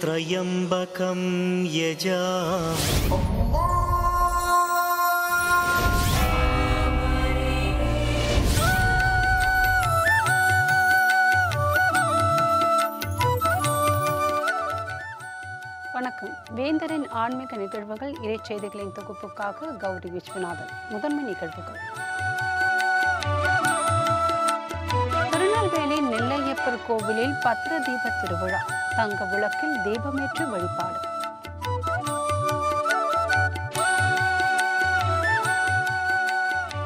त्र्यम्बकं यजामहे வணக்கம். வேந்தரின் ஆன்மீக நிகழ்வுகள் இறைச்செய்திகளின் தொகுப்புக்காக கௌரி விஸ்வநாதன். முதன்மை நிகழ்வுகள். திருநெல்வேலி நெல்லையப்பர் கோவிலில் பத்திர தீப திருவிழா. தங்க விளக்கில் தீபமேற்று வழிபாடு.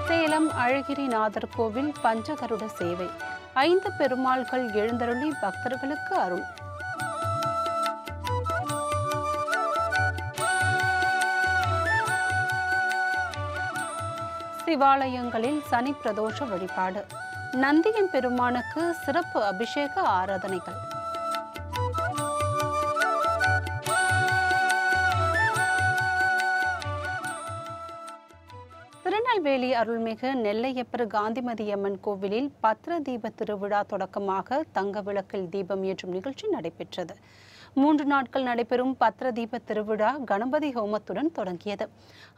சேலம் அழகிரிநாதர் கோவில் பஞ்சகருட சேவை. 5 பெருமாள்கள் எழுந்தருளி பக்தர்களுக்கு அருள். சிவாலயங்களில் சனி பிரதோஷ வழிபாடு. நந்தியம் பெருமானுக்கு சிறப்பு அபிஷேக ஆராதனைகள். திருநெல்வேலி அருள்மிகு நெல்லையப்பர் காந்திமதியம்மன் கோவிலில் பத்திர தீப திருவிழா தொடக்கமாக தங்க விளக்கில் தீபம் ஏற்றும் நிகழ்ச்சி நடைபெற்றது. 3 நாட்கள் நடைபெறும் பத்திர தீப திருவிழா கணபதி ஹோமத்துடன் தொடங்கியது.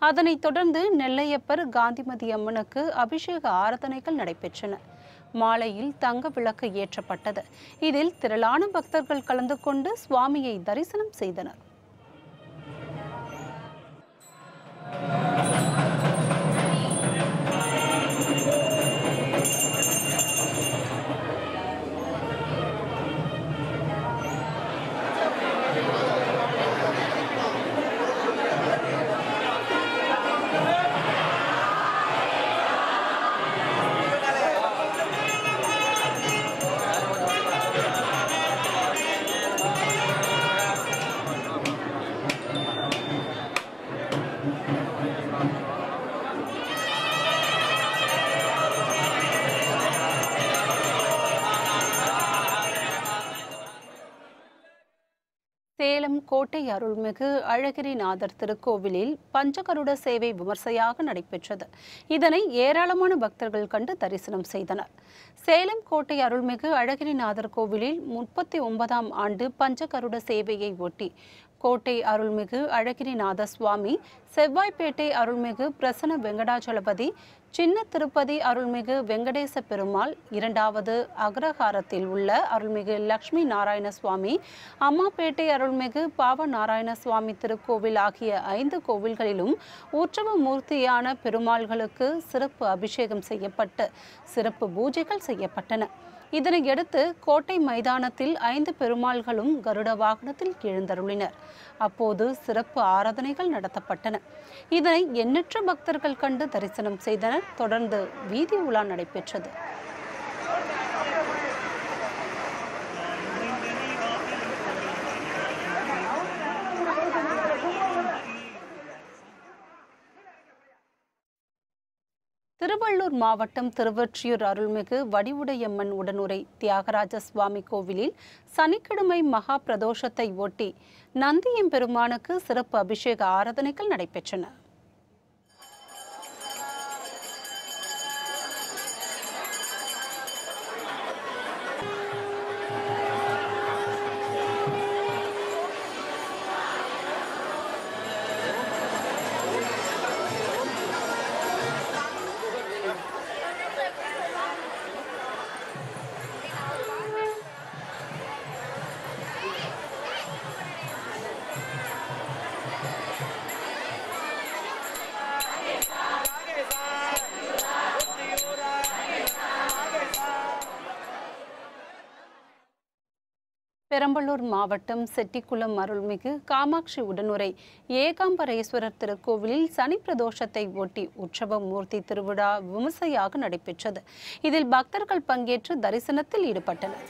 அதனைத் தொடர்ந்து நெல்லையப்பர் காந்திமதி அம்மனுக்கு அபிஷேக ஆராதனைகள் நடைபெற்றன. மாலையில் தங்க விளக்கு ஏற்றப்பட்டது. இதில் திரளான பக்தர்கள் கலந்து கொண்டு சுவாமியை தரிசனம் செய்தனர். சேலம் கோட்டை அருள்மிகு அழகிரிநாதர் திருக்கோவிலில் பஞ்சகருட சேவை விமர்சையாக நடைபெற்றது. இதனை ஏராளமான பக்தர்கள் கண்டு தரிசனம் செய்தனர். சேலம் கோட்டை அருள்மிகு அழகிரிநாதர் கோவிலில் 39ஆம் ஆண்டு பஞ்சகருட சேவையை ஒட்டி கோட்டை அருள்மிகு அழகிரிநாத சுவாமி, செவ்வாய்ப்பேட்டை அருள்மிகு பிரசன்ன வெங்கடாச்சலபதி, சின்ன திருப்பதி அருள்மிகு வெங்கடேச பெருமாள், 2வது அக்ரஹாரத்தில் உள்ள அருள்மிகு லட்சுமி நாராயண சுவாமி, அம்மாப்பேட்டை அருள்மிகு பாவ நாராயண சுவாமி திருக்கோவில் ஆகிய 5 கோவில்களிலும் உற்சவ மூர்த்தியான பெருமாள்களுக்கு சிறப்பு அபிஷேகம் செய்யப்பட்டு சிறப்பு பூஜைகள் செய்யப்பட்டன. இதனையடுத்து கோட்டை மைதானத்தில் 5 பெருமாள்களும் கருட வாகனத்தில் எழுந்தருளினர். அப்போது சிறப்பு ஆராதனைகள் நடத்தப்பட்டன. இதனை எண்ணற்ற பக்தர்கள் கண்டு தரிசனம் செய்தனர். தொடர்ந்து வீதி உலா நடைபெற்றது. திருவள்ளூர் மாவட்டம் திருவொற்றியூர் அருள்மிகு வடிவுடையம்மன் உடனுரை தியாகராஜ சுவாமி கோவிலில் சனிக்கிழமை மகா பிரதோஷத்தை ஒட்டி நந்தியம் பெருமானுக்கு சிறப்பு அபிஷேக ஆராதனைகள் நடைபெற்றன. பெரம்பலூர் மாவட்டம் செட்டிக்குளம் அருள்மிகு காமாட்சி உடனுரை ஏகாம்பரேஸ்வரர் திருக்கோவிலில் சனி பிரதோஷத்தை ஒட்டி உற்சவ மூர்த்தி திருவிழா விமர்சையாக நடைபெற்றது. இதில் பக்தர்கள் பங்கேற்று தரிசனத்தில் ஈடுபட்டனர்.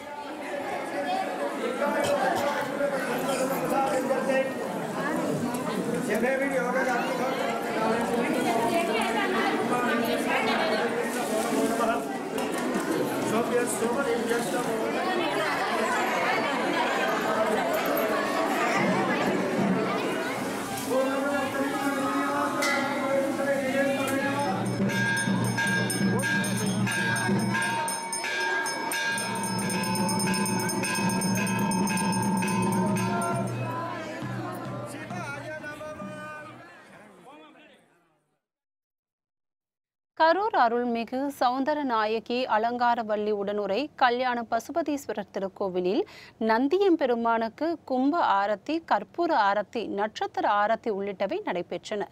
கரூர் அருள்மிகு சௌந்தரநாயகி அலங்காரவல்லி உடனுரை கல்யாண பசுபதீஸ்வரர் திருக்கோவிலில் நந்தியம்பெருமானுக்கு கும்ப ஆரத்தி, கற்பூர ஆரத்தி, நட்சத்திர ஆரத்தி உள்ளிட்டவை நடைபெற்றன.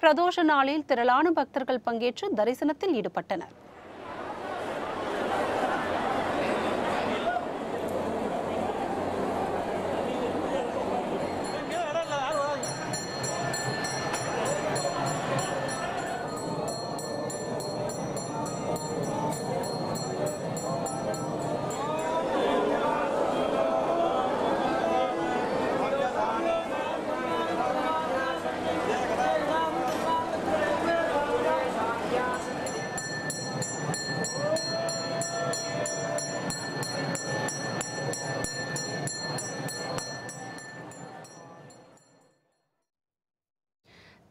பிரதோஷ நாளில் திரளான பக்தர்கள் பங்கேற்று தரிசனத்தில் ஈடுபட்டனர்.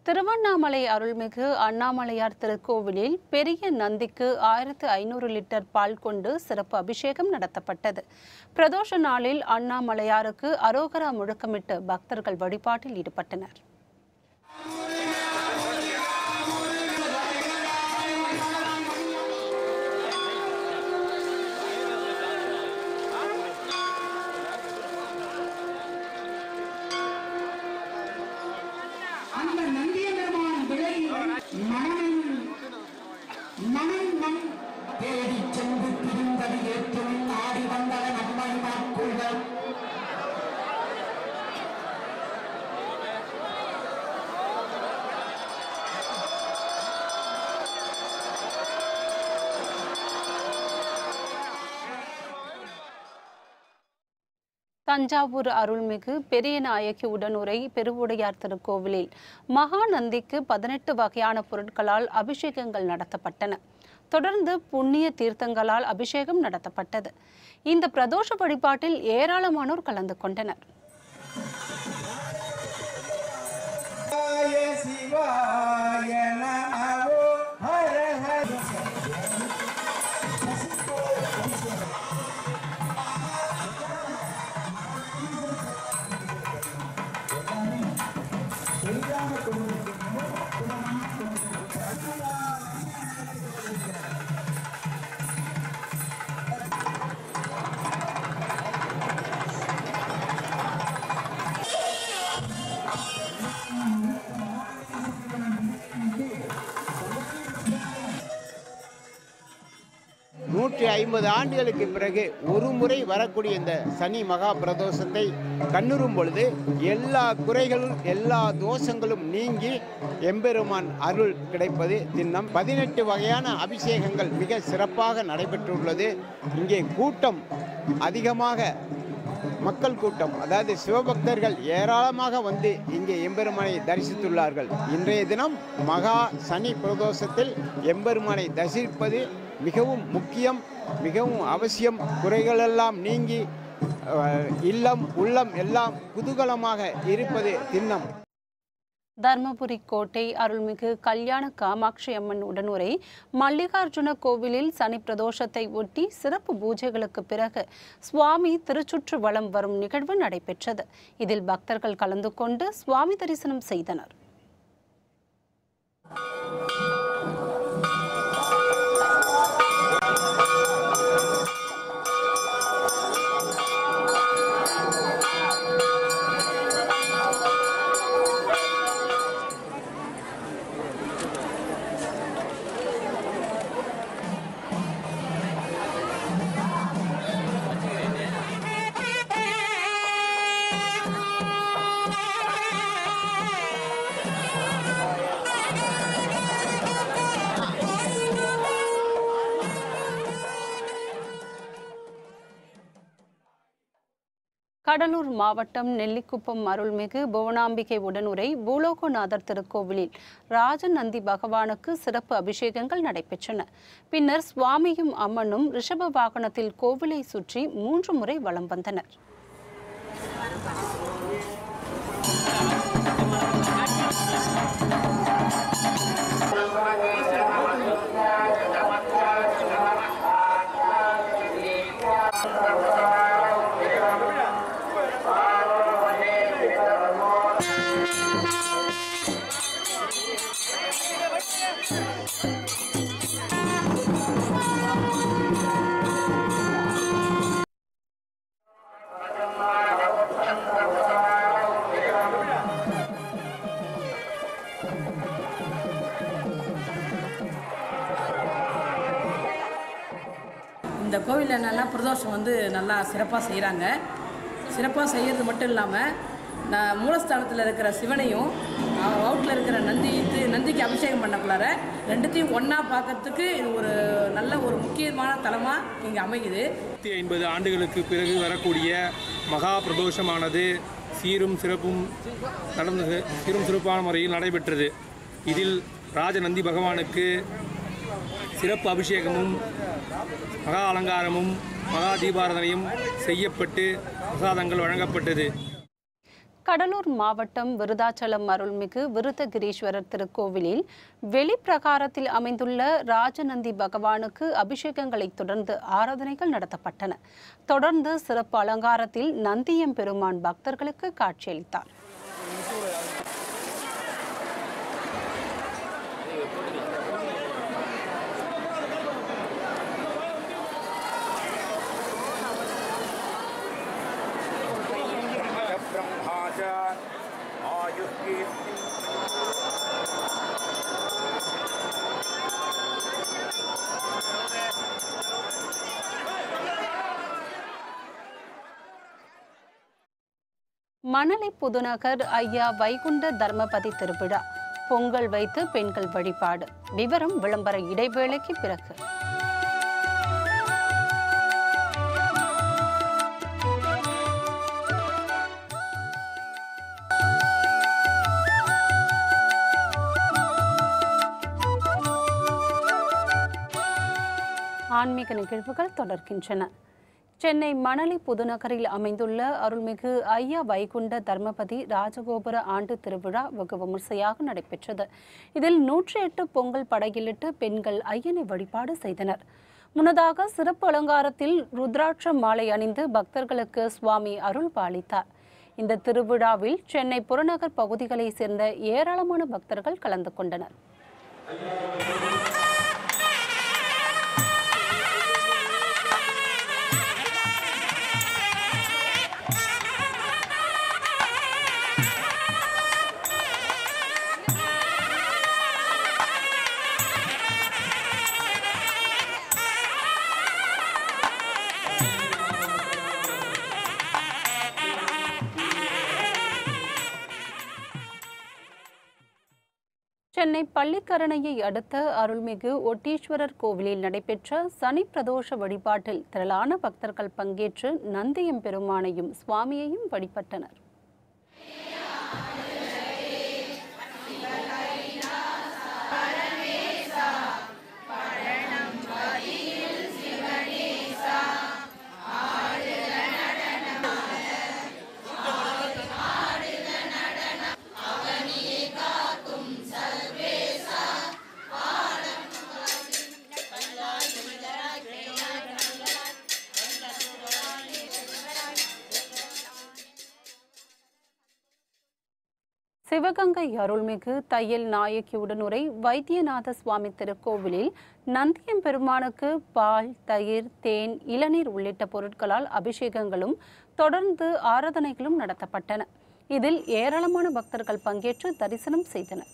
திருவண்ணாமலை அருள்மிகு அண்ணாமலையார் திருக்கோவிலில் பெரிய நந்திக்கு 1500 லிட்டர் பால் கொண்டு சிறப்பு அபிஷேகம் நடத்தப்பட்டது. பிரதோஷ நாளில் அண்ணாமலையாருக்கு அரோகரா முழக்கமிட்டு பக்தர்கள் வழிபாட்டில் ஈடுபட்டனர். தஞ்சாவூர் அருள்மிகு பெரியநாயகி உடனுரை பெருவுடையார் திருக்கோவிலில் மகாநந்திக்கு 18 வகையான பொருட்களால் அபிஷேகங்கள் நடத்தப்பட்டன. தொடர்ந்து புண்ணிய தீர்த்தங்களால் அபிஷேகம் நடத்தப்பட்டது. இந்த பிரதோஷ வழிபாட்டில் ஏராளமானோர் கலந்து கொண்டனர். நூற்றி 50 ஆண்டுகளுக்கு பிறகு ஒரு முறை வரக்கூடிய இந்த சனி மகா பிரதோஷத்தை கண்ணுறும் பொழுது எல்லா குறைகளும் எல்லா தோஷங்களும் நீங்கி எம்பெருமான் அருள் கிடைப்பது திண்ணம். 18 வகையான அபிஷேகங்கள் மிக சிறப்பாக நடைபெற்றுள்ளது. இங்கே கூட்டம் அதிகமாக, மக்கள் கூட்டம், அதாவது சிவபக்தர்கள் ஏராளமாக வந்து இங்கே எம்பெருமானை தரிசித்துள்ளார்கள். இன்றைய தினம் மகா சனி பிரதோஷத்தில் எம்பெருமானை தரிசிப்பது மிகவும் முக்கியம், மிகவும் அவசியம். குறைகளெல்லாம் நீங்கி இல்லம் உள்ளம் எல்லாம் குதூகலமாக இருப்பது திண்ணம். தர்மபுரி கோட்டை அருள்மிகு கல்யாண காமாட்சி அம்மன் உடனுரை மல்லிகார்ஜுன கோவிலில் சனி பிரதோஷத்தை ஒட்டி சிறப்பு பூஜைகளுக்கு பிறகு சுவாமி திருச்சுற்று வலம் வரும் நிகழ்வு நடைபெற்றது. இதில் பக்தர்கள் கலந்து கொண்டு சுவாமி தரிசனம் செய்தனர். கடலூர் மாவட்டம் நெல்லிக்குப்பம் அருள்மிகு புவனாம்பிகை உடனுரை பூலோகநாதர் திருக்கோவிலில் ராஜநந்தி பகவானுக்கு சிறப்பு அபிஷேகங்கள் நடைபெற்றன. பின்னர் சுவாமியும் அம்மனும் ரிஷப வாகனத்தில் கோவிலை சுற்றி 3 முறை வலம் வந்தனர். கோயிலில் என்னென்னா பிரதோஷம் வந்து நல்லா சிறப்பாக செய்கிறாங்க. சிறப்பாக செய்கிறது மட்டும் இல்லாமல் மூலஸ்தானத்தில் இருக்கிற சிவனையும் அவுட்டில் இருக்கிற நந்திக்கு அபிஷேகம் பண்ணக்குள்ளார ரெண்டுத்தையும் ஒன்றா பார்க்கறதுக்கு இது ஒரு நல்ல ஒரு முக்கியமான தலமாக இங்கே அமையுது. 150 ஆண்டுகளுக்கு பிறகு வரக்கூடிய மகா பிரதோஷமானது சீரும் சிறப்பான முறையில் நடைபெற்றது. இதில் ராஜநந்தி பகவானுக்கு சிறப்பு அபிஷேகமும் மகா அலங்காரமும் மகா தீபாராதனையும் செய்யப்பட்டு பிரசாதங்கள் வழங்கப்பட்டது. கடலூர் மாவட்டம் விருதாச்சலம் அருள்மிகு விருத்தகிரீஸ்வரர் திருக்கோவிலில் வெளிப்பிரகாரத்தில் அமைந்துள்ள ராஜநந்தி பகவானுக்கு அபிஷேகங்களைத் தொடர்ந்து ஆராதனைகள் நடத்தப்பட்டன. தொடர்ந்து சிறப்பு அலங்காரத்தில் நந்தியம்பெருமான் பக்தர்களுக்கு காட்சியளித்தார். மணலி புதுநகர் ஐயா வைகுண்ட தர்மபதி திருவிழா பொங்கல் வைத்து பெண்கள் வழிபாடு. விவரம் விளம்பர இடைவேளைக்கு பிறகு. ஆன்மீக நிகழ்வுகள் தொடர்கின்றன. சென்னை மணலி புதுநகரில் அமைந்துள்ள அருள்மிகு ஐயா வைகுண்ட தர்மபதி ராஜகோபுர ஆண்டு திருவிழா வெகு விமர்சையாக நடைபெற்றது. இதில் 108 பொங்கல் படையிலிட்டு பெண்கள் ஐயனை வழிபாடு செய்தனர். முன்னதாக சிறப்பு அலங்காரத்தில் ருத்ராட்ச மாலை அணிந்து பக்தர்களுக்கு சுவாமி அருள் பாலித்தார். இந்த திருவிழாவில் சென்னை புறநகர் பகுதிகளைச் சேர்ந்த ஏராளமான பக்தர்கள் கலந்து கொண்டனர். சென்னை பள்ளிக்கரணையை அடுத்த அருள்மிகு ஒட்டீஸ்வரர் கோவிலில் நடைபெற்ற சனி பிரதோஷ வழிபாட்டில் திரளான பக்தர்கள் பங்கேற்று நந்தியம்பெருமானையும் சுவாமியையும் வழிபட்டனர். சிவகங்கை அருள்மிகு தையல் நாயகி உடனுரை வைத்தியநாத சுவாமி திருக்கோவிலில் நந்தியம்பெருமானுக்கு பால், தயிர், தேன், இளநீர் உள்ளிட்ட பொருட்களால் அபிஷேகங்களும் தொடர்ந்து ஆராதனைகளும் நடத்தப்பட்டன. இதில் ஏராளமான பக்தர்கள் பங்கேற்று தரிசனம் செய்தனர்.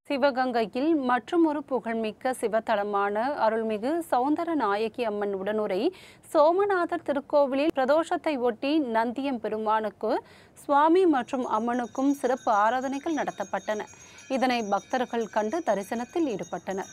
சிவகங்கையில் மற்றுமொரு புகழ்மிக்க சிவத்தலமான அருள்மிகு சௌந்தர நாயகி அம்மன் உடனுரை சோமநாதர் திருக்கோவிலில் பிரதோஷத்தை ஒட்டி நந்தியம்பெருமானுக்கு சுவாமி மற்றும் அம்மனுக்கும் சிறப்பு ஆராதனைகள் நடத்தப்பட்டன. இதனை பக்தர்கள் கண்டு தரிசனத்தில் ஈடுபட்டனர்.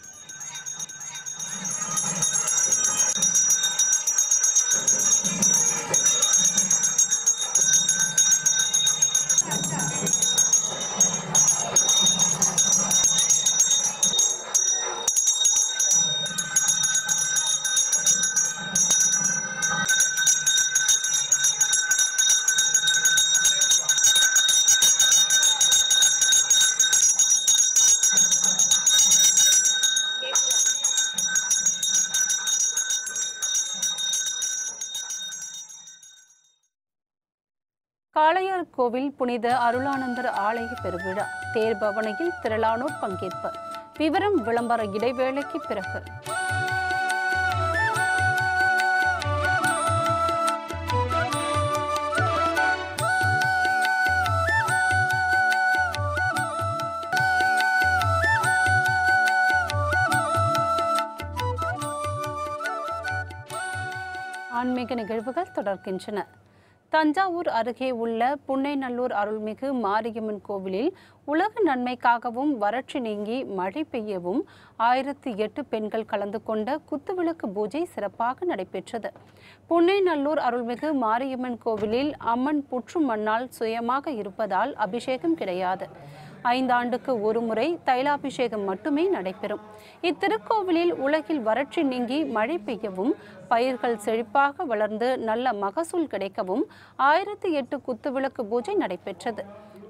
காளையார் கோவில் புனித அருளானந்தர் ஆலய பெருவிழா தேர்பவனியில் திரளானோர் பங்கேற்பு. விவரம் விளம்பர இடைவேளைக்கு பிறகு. ஆன்மீக நிகழ்வுகள் தொடர்கின்றன. தஞ்சாவூர் அருகே உள்ள புன்னைநல்லூர் அருள்மிகு மாரியம்மன் கோவிலில் உலக நன்மைக்காகவும் வறட்சி நீங்கி மழை பெய்யவும் 1008 பெண்கள் கலந்து கொண்ட குத்துவிளக்கு பூஜை சிறப்பாக நடைபெற்றது. புன்னைநல்லூர் அருள்மிகு மாரியம்மன் கோவிலில் அம்மன் புற்று மண்ணால் சுயமாக இருப்பதால் அபிஷேகம் கிடையாது. 5 ஆண்டுக்கு ஒரு முறை தைலாபிஷேகம் மட்டுமே நடைபெறும். இத்திருக்கோவிலில் உலகில் வறட்சி நீங்கி மழை பெய்யவும் பயிர்கள் செழிப்பாக வளர்ந்து நல்ல மகசூல் கிடைக்கவும் 1008 குத்துவிளக்கு பூஜை நடைபெற்றது.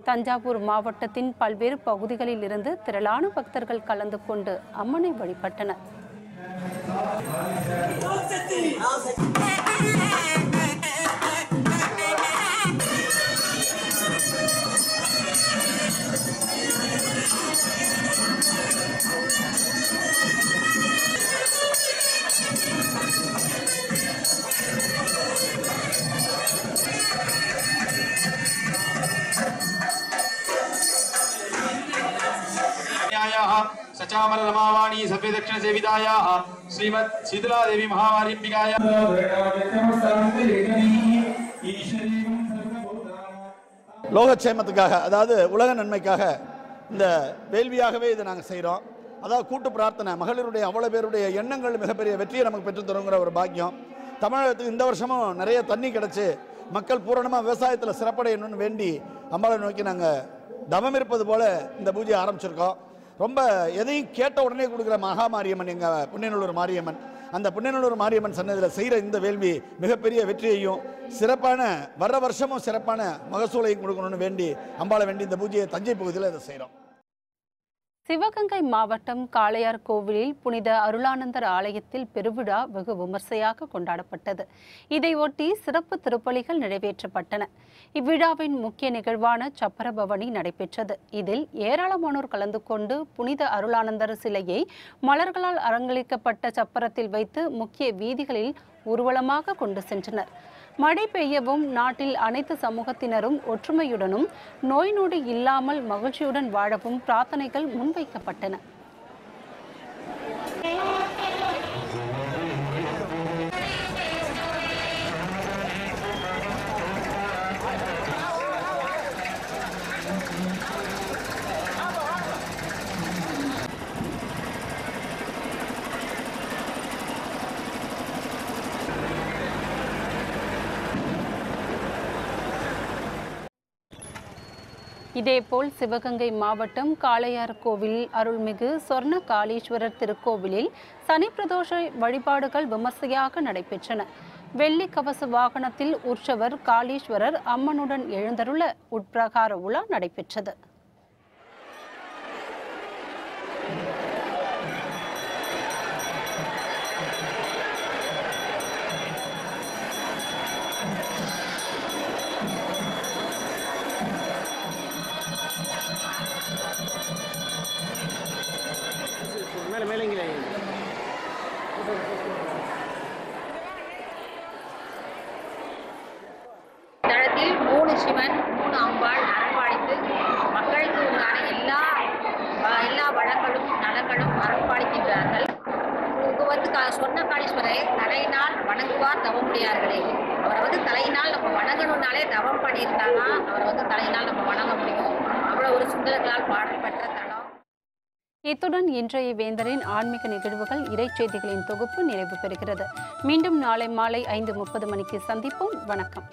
தஞ்சாவூர் மாவட்டத்தின் பல்வேறு பகுதிகளில் இருந்து திரளான பக்தர்கள் கலந்து கொண்டு அம்மனை வழிபட்டனர். सचामल रमावाणी सभ्य दक्षिण सेवितायाः श्रीमत् शीतला देवी महामारीम्बिकायाः லோகக்ஷேமத்துக்காக, அதாவது உலக நன்மைக்காக இந்த வேள்வியாகவே இதை நாங்கள் செய்கிறோம். அதாவது கூட்டு பிரார்த்தனை, மகளிருடைய அவ்வளோ பேருடைய எண்ணங்கள் மிகப்பெரிய வெற்றியை நமக்கு பெற்றுத்தருங்கிற ஒரு பாக்கியம். தமிழகத்துக்கு இந்த வருஷமும் நிறைய தண்ணி கிடச்சி மக்கள் பூரணமாக விவசாயத்தில் சிறப்படையணும்னு வேண்டி அம்பாளை நோக்கி நாங்கள் தவம் இருப்பது போல் இந்த பூஜையை ஆரம்பிச்சிருக்கோம். ரொம்ப எதையும் கேட்ட உடனே கொடுக்குற மகாமாரியம்மன் எங்கள் புன்னைநல்லூர் மாரியம்மன். அந்த புன்னைநல்லூர் மாரியம்மன் சன்னதியில் செய்கிற இந்த வேள்வி மிகப்பெரிய வெற்றியையும் சிறப்பான வர்ற வருஷமும் சிறப்பான மகசூலையும் கொடுக்கணும்னு வேண்டி அம்பாளை வேண்டி இந்த பூஜையை தஞ்சை பகுதியில் இதை செய்கிறோம். சிவகங்கை மாவட்டம் காளையார் கோவிலில் புனித அருளானந்தர் ஆலயத்தில் பெருவிழா வெகு விமர்சையாக கொண்டாடப்பட்டது. இதையொட்டி சிறப்பு திருப்பலிகள் நிறைவேற்றப்பட்டன. இவ்விழாவின் முக்கிய நிகழ்வான சப்பரபவனி நடைபெற்றது. இதில் ஏராளமானோர் கலந்து கொண்டு புனித அருளானந்தர் சிலையை மலர்களால் அலங்கரிக்கப்பட்ட சப்பரத்தில் வைத்து முக்கிய வீதிகளில் ஊர்வலமாக கொண்டு சென்றனர். மழை பெய்யவும் நாட்டில் அனைத்து சமூகத்தினரும் ஒற்றுமையுடனும் நோய் நொடி இல்லாமல் மகிழ்ச்சியுடன் வாழவும் பிரார்த்தனைகள் முன்வைக்கப்பட்டன. இதேபோல் சிவகங்கை மாவட்டம் காளையார் கோவில் அருள்மிகு சொர்ண காளீஸ்வரர் திருக்கோவிலில் சனி பிரதோஷ வழிபாடுகள் விமர்சையாக நடைபெற்றன. வெள்ளி கவச வாகனத்தில் உற்சவர் காளீஸ்வரர் அம்மனுடன் எழுந்தருள உட்பிரகார உலா நடைபெற்றது. தளத்தில் 3 சிவன் 3 அம்பாள் அரண்பாடித்து மக்களுக்கு உண்டான எல்லா வளங்களும் நலங்களும் அரண்பாடிக்கின்றார்கள். சொன்ன காளீஸ்வரரை தலையினால் வணங்குவார் தவமுடியார்களே. அவரை தலையினால் நம்ம வணங்கணும்னாலே தவம் பண்ணியிருந்தாங்கன்னா அவரை தலையினால் நம்ம வணங்க முடியும். அவ்வளோ ஒரு சுந்தரங்களால் பாடல்பெற்ற தலம். இத்துடன் இன்றைய வேந்தரின் ஆன்மீக நிகழ்வுகள் இறைச்செய்திகளின் தொகுப்பு நிறைவு பெறுகிறது. மீண்டும் நாளை மாலை 5:30 மணிக்கு சந்திப்போம். வணக்கம்.